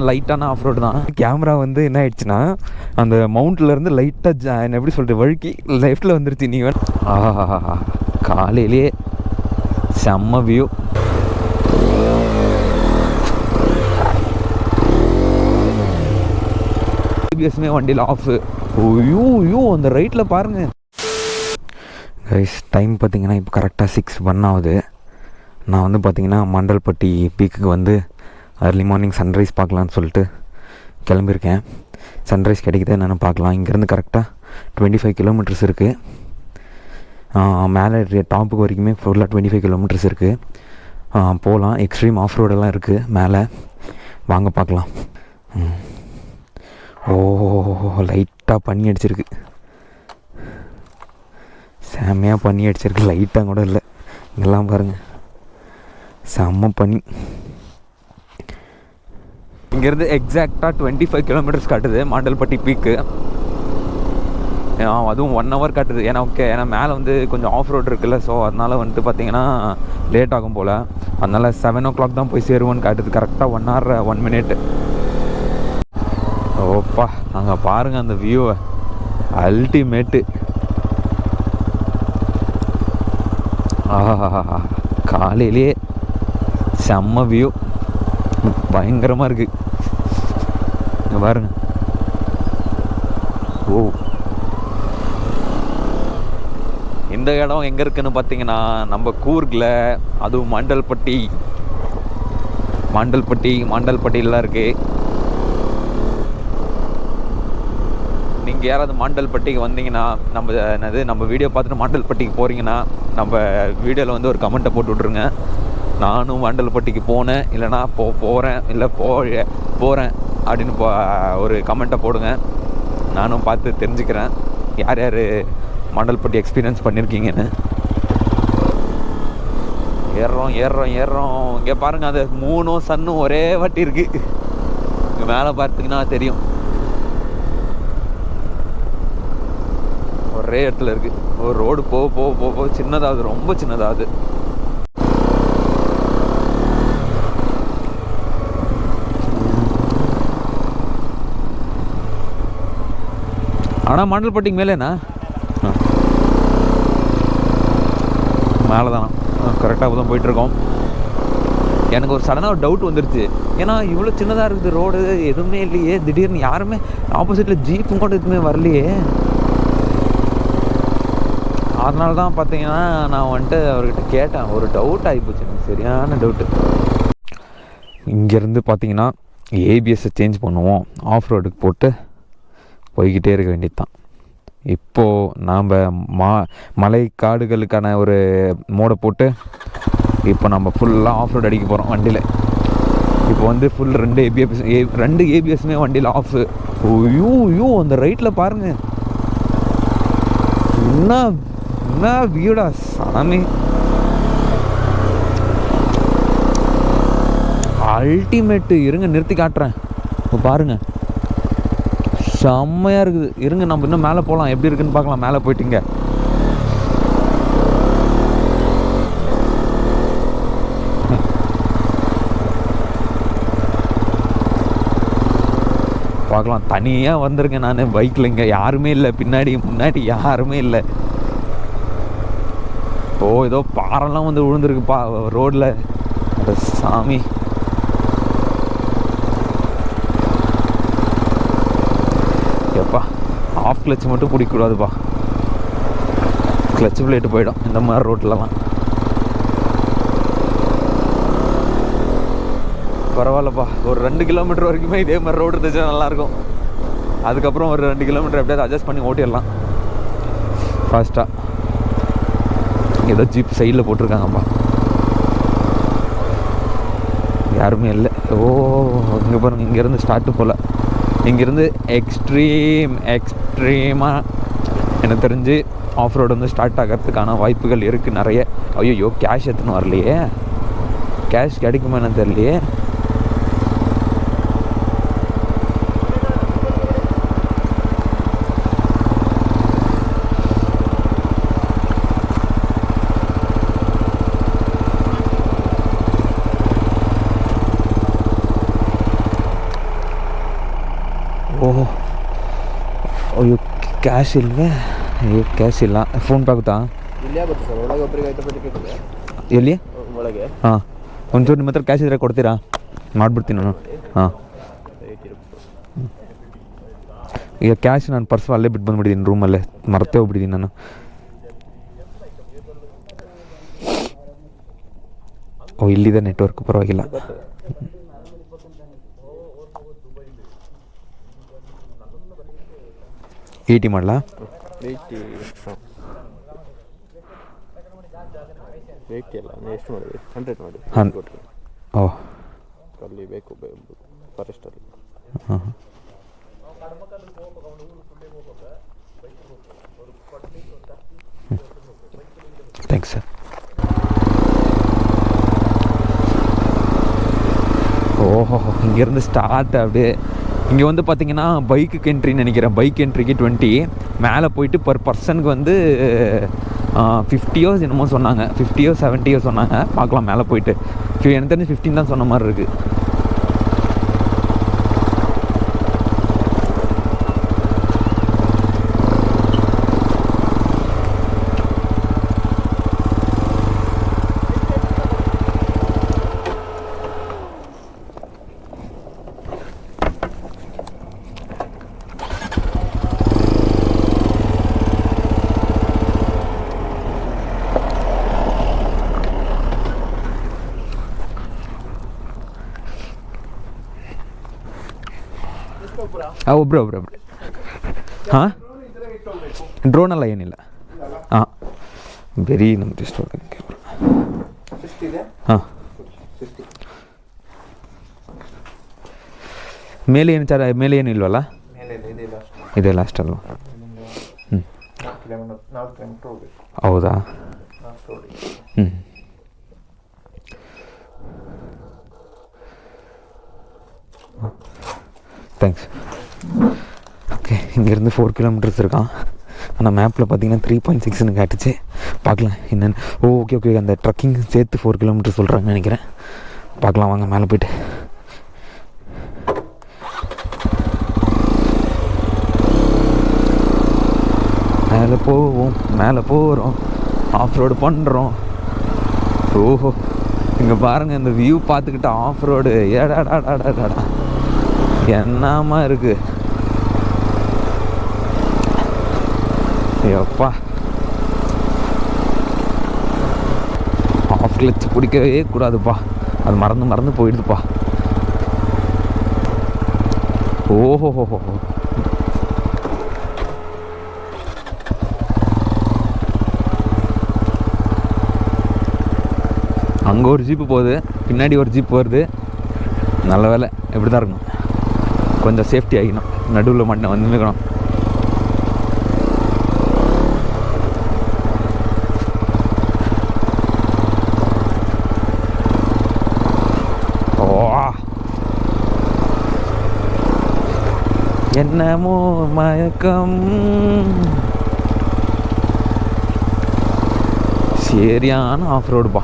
லைட்டான off road தான். Camera வந்து என்ன ஆயிடுச்சுன்னா அந்த மவுண்ட்லேருந்து லைட்டாக என்ன எப்படி சொல்கிறது வழுக்கி லெஃப்டில் வந்துருச்சு. நீங்கள் காலையிலேயே செம்ம வியூ. ஏபிஎஸ்மே வண்டியில் ஆஃபு. ஐயோ அந்த ரைட்டில் பாருங்கள் கைஸ். டைம் பார்த்தீங்கன்னா இப்போ கரெக்டாக 6:01 ஆகுது. நான் வந்து பார்த்தீங்கன்னா மண்டல்பட்டி பீக்குக்கு வந்து அர்லி மார்னிங் சன்ரைஸ் பார்க்கலான்னு சொல்லிட்டு கிளம்பியிருக்கேன். சன்ரைஸ் கிடைக்குது என்னென்னு பார்க்கலாம். இங்கேருந்து கரெக்டாக 25 கிலோமீட்டர்ஸ் இருக்குது. மேலே டாப்புக்கு வரைக்குமே ஃபுல்லாக 25 கிலோமீட்டர்ஸ் இருக்குது. போகலாம். எக்ஸ்ட்ரீம் ஆஃப் ரோடெல்லாம் இருக்குது மேலே. வாங்க பார்க்கலாம். ஓ லைட்டாக பனி அடிச்சிருக்கு. செம்மையாக பனி அடிச்சிருக்கு. லைட்டாக கூட இல்லை. இங்கெல்லாம் பாருங்கள் செம்ம பனி. இங்கேருந்து எக்ஸாக்டாக 25 கிலோமீட்டர்ஸ் காட்டுது மாண்டல்பட்டி பீக்கு. அதுவும் 1 hour காட்டுது. ஏன்னா ஓகே, ஏன்னா மேலே வந்து கொஞ்சம் ஆஃப் ரோடு இருக்குல்ல. ஸோ அதனால் வந்துட்டு பார்த்தீங்கன்னா லேட் ஆகும் போல். அதனால் 7 o'clock தான் போய் சேருவோன்னு காட்டுது. கரெக்டாக 1 hour 1 minute. ஓப்பா அங்கே பாருங்கள் அந்த வியூவை, அல்டிமேட்டு. காலையிலே செம்ம வியூ, பயங்கரமாக இருக்குது. இங்கே பாருங்க. ஓ இந்த இடம் எங்கே இருக்குன்னு பார்த்தீங்கன்னா நம்ம கூர்கில், அதுவும் மாண்டல்பட்டியில் இருக்குது. நீங்கள் யாராவது மாண்டல்பட்டிக்கு வந்தீங்கன்னா நம்ம வீடியோ பார்த்துட்டு மாண்டல்பட்டிக்கு போகிறீங்கன்னா நம்ம வீடியோவில் வந்து ஒரு கமெண்ட்டை போட்டு விட்ருங்க. நானும் மாண்டல்பட்டிக்கு போனேன், இல்லைனா போகிறேன், இல்லை போகிறேன் அப்படின்னு ஒரு கமெண்ட்டை போடுங்க. நானும் பார்த்து தெரிஞ்சுக்கிறேன் யார் யார் மாண்டல்பட்டி எக்ஸ்பீரியன்ஸ் பண்ணியிருக்கீங்கன்னு. ஏறுறோம். இங்கே பாருங்கள், அது மூணும் சன்னும் ஒரே வாட்டி இருக்குது. இங்கே மேலே பார்த்தீங்கன்னா தெரியும், ஒரே இடத்துல இருக்குது. ஒரு ரோடு போக சின்னதாகுது, ரொம்ப சின்னதாகுது. ஆனால் மாண்டல்பட்டிக்கு மேலேண்ணா மேலே தானா? கரெக்டாக தான் போயிட்டுருக்கோம். எனக்கு ஒரு சடனாக ஒரு டவுட் வந்துருச்சு. ஏன்னா இவ்வளோ சின்னதாக இருக்குது ரோடு, எதுவுமே இல்லையே. திடீர்னு யாருமே ஆப்போசிட்டில் ஜீப்பும் கூட எதுவுமே வரலையே. அதனால தான் பார்த்தீங்கன்னா நான் வந்துட்டு அவர்கிட்ட கேட்டேன். ஒரு டவுட் ஆகிப்போச்சு எனக்கு, சரியான டவுட்டு. இங்கேருந்து பார்த்தீங்கன்னா ஏபிஎஸ்ஸை சேஞ்ச் பண்ணுவோம், ஆஃப் ரோடுக்கு போட்டு போய்கிட்டே இருக்க வேண்டியது தான். இப்போது நாம் மலை காடுகளுக்கான ஒரு மோடை போட்டு இப்போ நம்ம ஃபுல்லாக ஆஃப் ரோடு அடிக்க போகிறோம் வண்டியில். இப்போ வந்து ஃபுல் 2 ஏபிஎஸ்மே வண்டியில் ஆஃபு. ஐயோ அந்த ரைட்டில் பாருங்கள், என்ன வியூடா சாமி, அல்டிமேட்டு. இருங்க நிறுத்தி காட்டுறேன். இப்போ பாருங்கள் செம்மையாக இருக்குது. இருங்க நம்ம இன்னும் மேலே போகலாம், எப்படி இருக்குன்னு பார்க்கலாம். மேலே போயிட்டீங்க பார்க்கலாம். தனியாக வந்திருக்கேன் நான் பைக்கில். இங்கே யாருமே இல்லை, முன்னாடி யாருமே இல்லை. ஓ ஏதோ பாறைலாம் வந்து விழுந்துருக்குப்பா ரோடில். அந்த சாமி, எப்பா ஆஃப் கிளச் மட்டும் பிடிக்கக்கூடாதுப்பா, கிளச் பிளேட்டு போயிடும் இந்த மாதிரி ரோட்லலாம். பரவாயில்லப்பா, ஒரு 2 கிலோமீட்டர் வரைக்குமே இதே மாதிரி ரோடு இருந்துச்சுன்னா நல்லாயிருக்கும். அதுக்கப்புறம் ஒரு 2 கிலோமீட்டர் எப்படியாவது அட்ஜஸ்ட் பண்ணி ஓட்டிடலாம் ஃபாஸ்ட்டாக. ஏதோ ஜீப் சைடில் போட்டிருக்காங்கப்பா, யாருமே இல்லை. ஓ இங்கே பாருங்கள், இங்கேருந்து ஸ்டார்ட்டு போல். இங்கேருந்து எக்ஸ்ட்ரீமாக எனக்கு தெரிஞ்சு ஆஃப் ரோடு வந்து ஸ்டார்ட் ஆகிறதுக்கான வாய்ப்புகள் இருக்குது நிறைய. ஐயோ கேஷ் எடுத்துன்னு வரலையே, கேஷ் கிடைக்குமா என்னன்னு தெரியலையே. ಓಹೋ ಅಯ್ಯೋ ಕ್ಯಾಶ್ ಇಲ್ವೇ? ಅಯ್ಯೋ ಕ್ಯಾಶ್ ಇಲ್ಲ. ಫೋನ್ ಪೇ ಆಗುತ್ತಾ? ಇಲ್ಲಿ ಆಗುತ್ತೆ ಸರ್, ಒಳಗೆ ಒಬ್ಬರಿಗೆ 5 ಟಿಕೆಟ್ ಇದೆ. ಎಲ್ಲಿ ಒಳಗೆ? ಹಾಂ, ಒಂಚೂರು ನಿಮ್ಮ ಹತ್ರ ಕ್ಯಾಶ್ ಇದ್ದರೆ ಕೊಡ್ತೀರಾ? ಮಾಡಿಬಿಡ್ತೀನಿ ನಾನು. ಹಾಂ, ಈಗ ಕ್ಯಾಶ್ ನಾನು ಪರ್ಸು ಅಲ್ಲೇ ಬಿಟ್ಟು ಬಂದುಬಿಟ್ಟಿದ್ದೀನಿ, ರೂಮಲ್ಲೇ ಮರ್ತೇ ಹೋಗ್ಬಿಟ್ಟಿದ್ದೀನಿ ನಾನು. ಓ, ಇಲ್ಲಿದೆ ನೆಟ್ವರ್ಕ್, ಪರವಾಗಿಲ್ಲ. AT ಮಾಡಲಾ? 80 ಅಲ್ಲ, ಎಷ್ಟು ಮಾಡಿದ್ವಿ? 100 ಮಾಡಿ. ಹಾಂ. ಓಹ್, ಅಲ್ಲಿ ಬೇಕು ಫಾರೆಸ್ಟಲ್ಲಿ. ಹಾಂ, தேங்க்ஸ் சார். ஓஹோ, இங்கேருந்து ஸ்டார்ட் அப்படியே இங்கே வந்து பார்த்தீங்கன்னா பைக்குக்கு என்ட்ரின்னு நினைக்கிறேன். பைக் என்ட்ரிக்கு 20, மேலே போயிட்டு பர் பர்சனுக்கு வந்து 50 என்னமோ சொன்னாங்க, 50 70 சொன்னாங்க. பார்க்கலாம் மேலே போயிட்டு. எனக்கு தெரிஞ்சு 15 தான் சொன்ன மாதிரி இருக்குது. ಒಬ್ರು ಹಾಂ, ಡ್ರೋನೆಲ್ಲ ಏನಿಲ್ಲ. ಹಾಂ, ಬರೀ ನಮ್ದು ಇಷ್ಟು ಹಾಂ. ಮೇಲೆ ಏನು ಮೇಲೆ ಏನು ಇಲ್ವಲ್ಲ? ಇದೆ ಲಾಸ್ಟ್ ಅಲ್ವ? ಹ್ಞೂ, ಹೌದಾ? ಹ್ಞೂ, தேங்க்ஸ். ஓகே, இங்கேருந்து 4 கிலோமீட்டர்ஸ் இருக்கான். ஆனால் மேப்பில் பார்த்தீங்கன்னா 3.6ன்னு காட்டுச்சு. பார்க்கலாம் என்னென்னு. ஓகே ஓகே, அந்த ட்ரக்கிங் சேர்த்து 4 கிலோமீட்டர் சொல்கிறாங்கன்னு நினைக்கிறேன். பார்க்கலாம் வாங்க மேலே போய்ட்டு. மேலே போவோம், மேலே போகிறோம், ஆஃப் ரோடு பண்ணுறோம். ஓஹோ, இங்கே பாருங்கள், இந்த வியூ பார்த்துக்கிட்டு ஆஃப் ரோடு ஏடாடாடாடாடா என்னமா இருக்குது. எப்பா, ஆஃப் கிளச் பிடிக்கவே கூடாதுப்பா, அது மறந்து மறந்து போயிடுதுப்பா. ஓஹோஹோஹோ, அங்கே ஒரு ஜீப்பு போகுது, பின்னாடி ஒரு ஜீப் வருது. நல்ல வேலை, இப்படி தான் இருக்கணும். கொஞ்சம் சேஃப்டி ஆகிக்கணும், நடுவில் மட்டும் வந்து நிற்கணும். ஓ, என்னமோ மயக்கம். சரியான ஆஃப் ரோடுப்பா.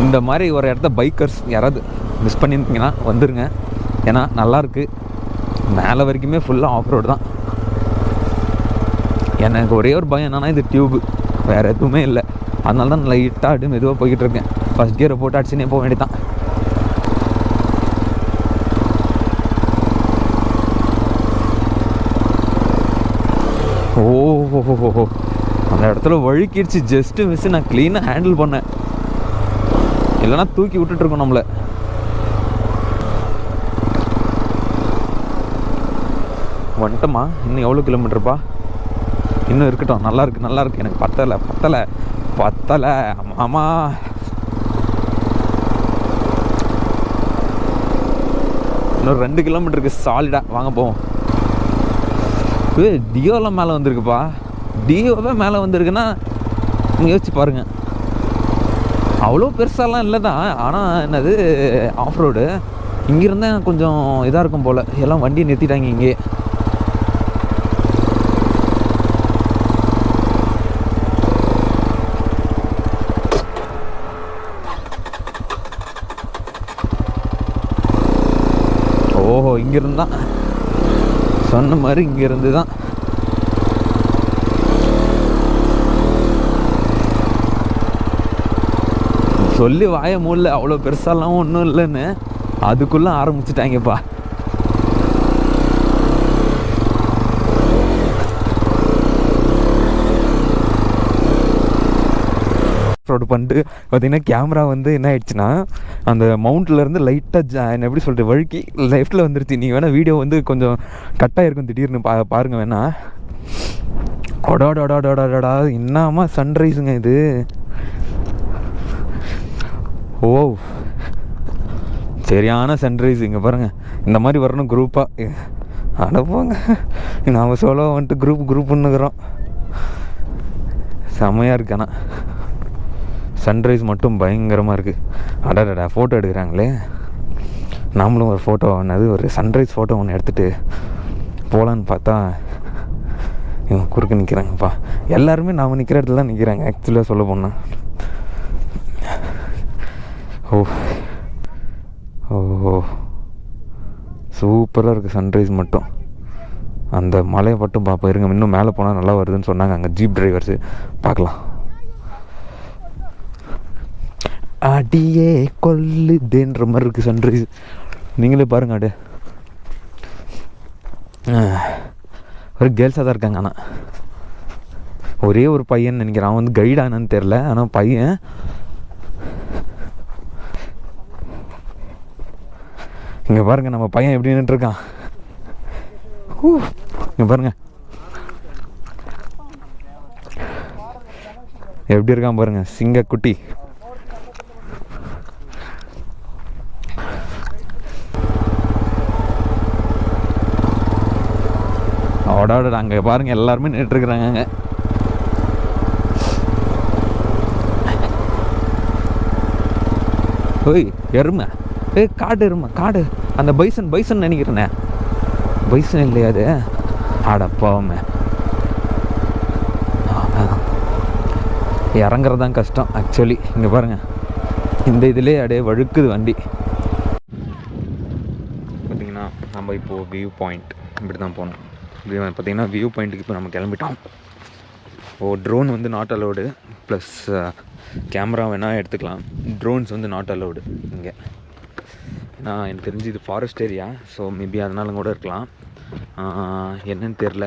இந்த மாதிரி ஒரு இடத்த பைக்கர்ஸ் யாராவது மிஸ் பண்ணியிருந்தீங்கன்னா வந்துடுங்க. ஏன்னா நல்லாயிருக்கு, மேலே வரைக்குமே ஃபுல்லாக ஆஃப் ரோடு தான். எனக்கு ஒரே ஒரு பயம் என்னென்னா இது டியூபு, வேறு எதுவுமே இல்லை. அதனால தான் லைட்டாக அப்படியே மெதுவாக போய்கிட்டு இருக்கேன். ஃபஸ்ட் கியரை போட்டு அடிச்சுனே போக வேண்டியதான். ஓஹோஹோஹோ, அந்த இடத்துல வழுக்கிடுச்சு. ஜஸ்ட்டு மிஸ்ஸு, நான் க்ளீனாக ஹேண்டில் பண்ணேன், இல்லைனா தூக்கி விட்டுட்ருக்கோம் நம்மளை. வந்துட்டோமா? இன்னும் எவ்வளோ கிலோமீட்டருப்பா? இன்னும் இருக்கட்டும், நல்லாயிருக்கு நல்லாயிருக்கு. எனக்கு பத்தலை ஆமா. இன்னொரு 2 கிலோமீட்டருக்கு சாலிடாக வாங்க போவோம். டியோலாம் மேலே வந்திருக்குப்பா. டியோவே மேலே வந்திருக்குன்னா நீங்கள் யோசிச்சு பாருங்கள். அவ்வளோ பெருசாலாம் இல்லை தான், ஆனால் என்னது ஆஃப் ரோடு. இங்கேருந்தேன் கொஞ்சம் இதாக இருக்கும் போல், எல்லாம் வண்டியை நிறுத்திட்டாங்க இங்கே. ஓஹோ, இங்கேருந்து தான் சொன்ன மாதிரி இங்கேருந்து தான். சொல்லி வாய மூடல, அவ்வளோ பெருசாலாம் ஒன்றும் இல்லைன்னு அதுக்குள்ளே ஆரம்பிச்சிட்டாங்கப்பா. ரோடு பண்ணிட்டு பார்த்தீங்கன்னா கேமரா வந்து என்ன ஆயிடுச்சுன்னா அந்த மவுண்ட்லேருந்து லைட்டாக எப்படி சொல்லிட்டு வழுக்கி லெஃப்ட்டில் வந்துருச்சு. நீங்கள் வேணால் வீடியோ வந்து கொஞ்சம் கட்டாக இருக்கும் திடீர்னு பாருங்கள் வேணா. ஒடாடா என்னம்மா சன்ரைஸுங்க இது. ஓ சரியான சன்ரைஸ். இங்கே பாருங்கள், இந்த மாதிரி வரணும் குரூப்பாக. அனுப்புவாங்க, நாம் சோலோ வந்துட்டு குரூப்புன்னுக்குறோம். செம்மையாக இருக்கு. ஆனால் சன்ரைஸ் மட்டும் பயங்கரமாக இருக்குது. அடடா ஃபோட்டோ எடுக்கிறாங்களே, நாமளும் ஒரு ஃபோட்டோ ஒரு சன்ரைஸ் ஃபோட்டோ ஒன்று எடுத்துகிட்டு போகலான்னு பார்த்தா இவங்க குறுக்க நிற்கிறாங்கப்பா. எல்லாருமே நாம் நிற்கிற இடத்துல தான் நிற்கிறாங்க ஆக்சுவலாக சொல்ல போனால். ஓ சூப்பராக இருக்குது சன்ரைஸ் மட்டும். அந்த மலையை மட்டும் பார்ப்போம் இருங்க, இன்னும் மேலே போனால் நல்லா வருதுன்னு சொன்னாங்க அங்கே ஜீப் டிரைவர்ஸு. பார்க்கலாம். அடியே கொல்லுதேன்ற மாதிரி இருக்குது சன்ரைஸ். நீங்களே பாருங்க. அடு ஒரு கேர்ள்ஸாக தான் இருக்காங்க. ஆனால் ஒரே ஒரு பையன் நினைக்கிறேன், அவன் வந்து கைடானு தெரில. ஆனால் பையன் இங்கே பாருங்கள், நம்ம பையன் எப்படி நின்றுருக்கான். இங்கே பாருங்கள் எப்படி இருக்கான் பாருங்கள், சிங்கக்குட்டி. அவடோட அங்கே பாருங்கள் எல்லாருமே நின்றுட்டுருக்குறாங்க. ஓய் எருமை, காடு எருமை, காடு. அந்த பைசன் நினைக்கிறேனே, பைசன் இல்லையா அது? ஆடப்பாவுமே இறங்குறது தான் கஷ்டம் ஆக்சுவலி. இங்கே பாருங்கள், இந்த இதிலே அப்படியே வழுக்குது வண்டி. பார்த்திங்கன்னா நம்ம இப்போது வியூ பாயிண்ட் இப்படி தான் போனோம். பார்த்திங்கன்னா வியூ பாயிண்ட்டுக்கு இப்போ நம்ம கிளம்பிட்டோம். ட்ரோன் வந்து நாட் அலோடு, ப்ளஸ் கேமரா வேணால் எடுத்துக்கலாம். ட்ரோன்ஸ் வந்து நாட் அலோடு இங்கே. நான் எனக்கு தெரிஞ்சு இது ஃபாரஸ்ட் ஏரியா, ஸோ மேபி அதனால கூட இருக்கலாம். என்னன்னு தெரில,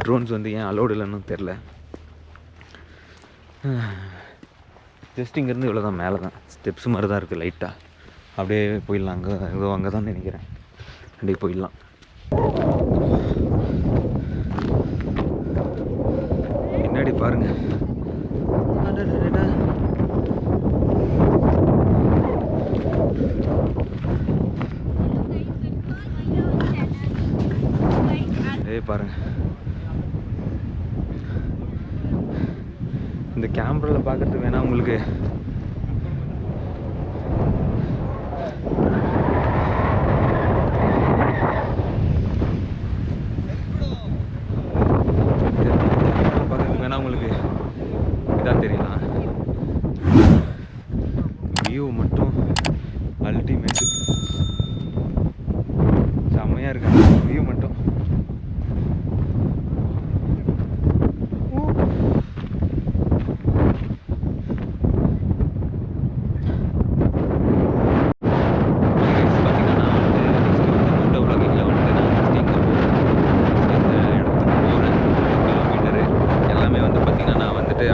ட்ரோன்ஸ் வந்து ஏன் அலோடு இல்லைன்னு தெரில. ஜஸ்ட் இங்கேருந்து இவ்வளோ தான், மேலே தான் ஸ்டெப்ஸ் மாதிரி தான் இருக்குது லைட்டாக. அப்படியே போயிடலாம். அங்கே தான் நினைக்கிறேன், அப்படியே போயிடலாம். பின்னாடி பாருங்கள், பாருங்க. இந்த கேமராவில் பார்க்கறதுக்கு வேணா உங்களுக்கு இதாக தெரியலாம். வியூ மட்டும் அல்டிமேட், செம்மையாக இருக்காங்க வியூ மட்டும்.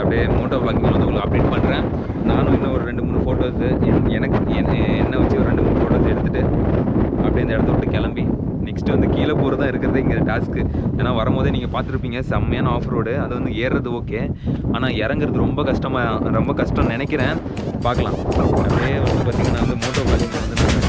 அப்படியே மோட்டோ வ்ளாகிங் வந்து உங்களுக்கு அப்டேட் பண்ணுறேன். நானும் இன்னும் ஒரு 2-3 ஃபோட்டோஸு எனக்கு என்ன வச்சு ஒரு 2-3 ஃபோட்டோஸ் எடுத்துகிட்டு அப்படியே இந்த இடத்த விட்டு கிளம்பி நெக்ஸ்ட்டு வந்து கீழே போகிறது தான் இருக்கிறது இங்கே டாஸ்க்கு. ஏன்னா வரும்போதே நீங்கள் பார்த்துருப்பீங்க, செம்மையான ஆஃப் ரோடு. அது வந்து ஏறுறது ஓகே, ஆனால் இறங்குறது ரொம்ப கஷ்டம்னு நினைக்கிறேன். பார்க்கலாம். அப்படியே வந்து பார்த்திங்கன்னா வந்து மோட்டோ வ்ளாகிங் வந்து